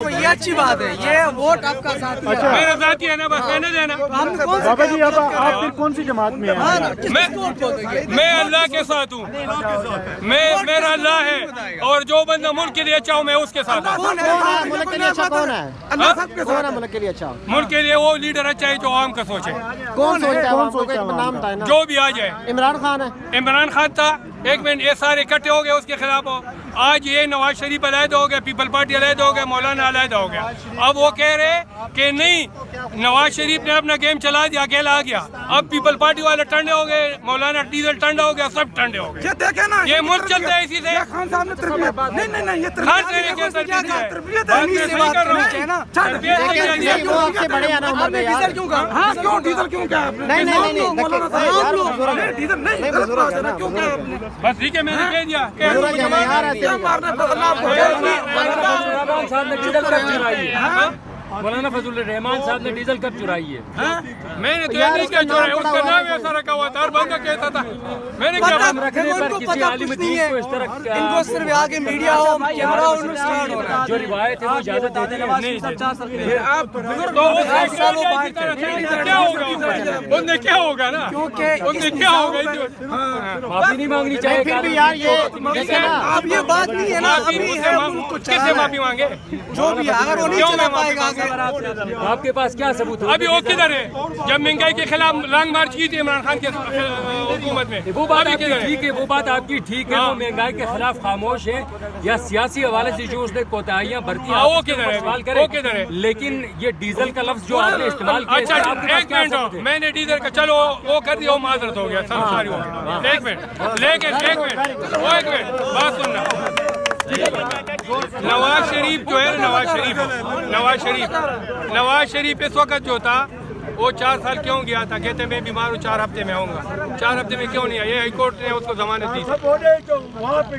ये अच्छी बात है, ये वोट आपका साथी है। अच्छा। मेरा साथी है ना, बस कहने देना। बाबा जी अब आप फिर कौन सी जमात में हैं? मैं अल्लाह के साथ हूँ, मेरा अल्लाह है, और जो बंदा मुल्क के लिए अच्छा हो मैं उसके साथ हूँ। मुल्क के लिए अच्छा कौन है? कौन है मुल्क के लिए अच्छा? मुल्क के लिए वो लीडर अच्छा है जो आम का सोचे, कौन सोचता है? आपको एक नाम बताए ना। जो भी आ जाए। इमरान खान है। इमरान खान था, एक मिनट, ये सारे इकट्ठे हो गए उसके खिलाफ हो। आज ये नवाज शरीफ अलहदा हो गया, पीपल पार्टी अलहदा हो गया, मौलाना अलहदा हो गया। अब वो कह रहे कि नहीं, नवाज शरीफ ने अपना गेम चला दिया, अकेला आ गया। अब पीपल पार्टी वाले टंडे हो गए, मौलाना डीजल टंडा हो गया, सब टंडे हो गए। ये देखे ना, ये मुल्क चलता है इसी से। खान साहब ने नहीं ये खान साहब के तरबियत है, बात मैं सही कर रहा हूँ। वो आपसे बड़े हैं ना उम्र में यार। क्यों कहा? हाँ, क्यों डीजल क्यों कहा आपने? नहीं डीजल नहीं, गलत बात है ना, क्यों कहा आपने? बस ठीक है, मैंने कह दिया। क्या मारना पड़ना आपको? साहब ने डीजल कब चुराई है? मौलाना फजल रहमान साहब ने डीजल कब चुराई है? मैंने तो ये नहीं क्या चुराया, उसका नाम ऐसा रखा हुआ था, हर बंदा कहता था। मैंने क्या हम रखने पर किसी आलिम दीन को इस तरह इनको सिर्फ आगे मीडिया हो, कैमरा हो, स्टार्ट हो रहा है। जो रिवायत है वो इजाजत देते हैं। क्या होगा, उनने क्या होगा ना, उनने क्या होगा, माफी नहीं मांगनी चाहिए। फिर भी यार ये देखे ना, अब ये बात नहीं है ना, अभी है उनको किससे माफी मांगे? जो भी है, अगर वो नहीं चला पाएगा आगे। आपके पास क्या सबूत है? अभी वो किधर है? जब महंगाई के खिलाफ लॉन्ग मार्च की थी इमरान खान के हुकूमत में, वो बात आपकी ठीक है, वो बात आपकी ठीक है। वो महंगाई के खिलाफ खामोश है या सियासी हवाले से जो उसने कोताहियां बरती हैं, वो किधर है? वो किधर है? लेकिन ये डीजल का लफ्ज जो आपने इस्तेमाल किया, अच्छा एक मिनट, मैंने डीजल का चलो वो कर दिया, वो माजरत हो गया, सारी हो गया। एक मिनट, लेकिन एक मिनट बात सुनना। नवाज शरीफ जो है, नवाज शरीफ इस वक्त जो था वो 4 साल क्यों गया था? कहते मैं बीमार हूँ, 4 हफ्ते में आऊँगा। 4 हफ्ते में क्यों नहीं आया? ये हाई कोर्ट ने उसको जमानत दी,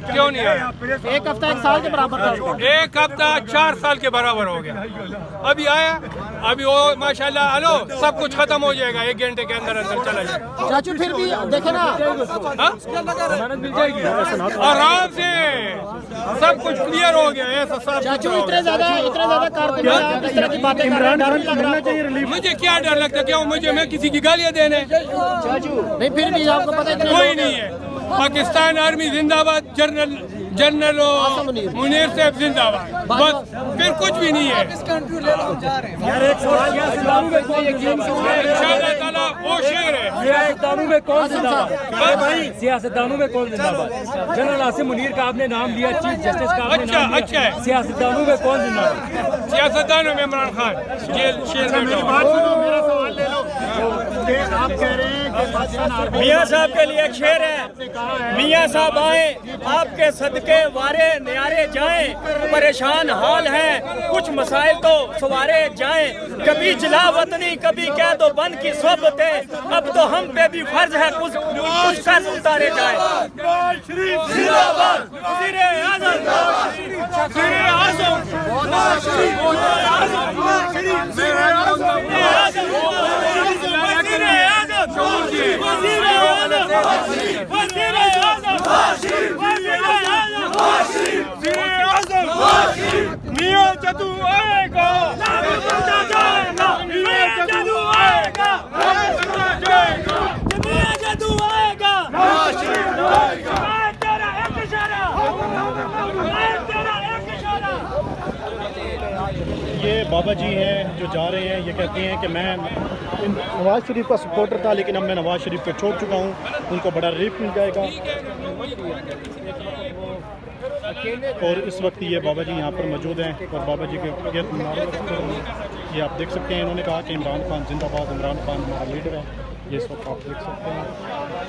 क्यों नहीं आया? एक हफ्ता 1 साल के बराबर था। 1 हफ्ता 4 साल के बराबर हो गया। अभी आया, अभी वो माशाल्लाह, हेलो, सब कुछ खत्म हो जाएगा 1 घंटे के अंदर चला जाए। चाचू फिर भी देखे ना, जमानत मिल जाएगी आराम से, सब कुछ क्लियर हो गया। ऐसा सब चाचू इतने ज्यादा कारकुनान इस तरह की बातें कर रहे हैं, डर नहीं लग रहा? मुझे क्या डर लगता है? क्यों मैं किसी की गालियां देने? चाचू नहीं, फिर भी आपको पता है कोई नहीं है। पाकिस्तान आर्मी जिंदाबाद, जनरल मुनीर साहब जिंदाबाद, बस, फिर कुछ भी नहीं है। इंशाअल्लाह ताला वो शेर है। सियासतदानों में कौन जिंदाबाद? सियासतदानों में कौन जिंदाबाद? जनरल आसिम मुनीर का आपने नाम लिया, चीफ जस्टिस का आपने नाम लिया। अच्छा है। सियासतदानों में कौन जिंदाबाद? सियासतदानों में इमरान खान जेल शेर आप कह रहे हैं कि मियाँ साहब के लिए शेर है। मियाँ साहब आए, आपके सदके वारे न्यारे जाएं, परेशान हाल है, कुछ मसाइल तो सवारे जाएं। कभी जिला वतनी, कभी कह दो बंद की सोबतें, अब तो हम पे भी फर्ज है कुछ कर्ज उतारे जाए। मियां जदू आएगा, ये बाबा जी हैं जो जा रहे हैं, ये कहते हैं कि मैं नवाज शरीफ का सपोर्टर था, लेकिन अब मैं नवाज शरीफ को छोड़ चुका हूँ, उनको बड़ा रिलीफ मिल जाएगा। और इस वक्त ये बाबा जी यहाँ पर मौजूद हैं और बाबा जी के ये आप देख सकते हैं। इन्होंने कहा कि इमरान खान जिंदाबाद, इमरान खान हमारा लीडर है। ये इस वक्त आप देख सकते हैं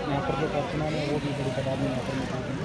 यहाँ पर जो कारकुनान है वो भी बड़ी तादाद में यहाँ पर मौजूद हैं।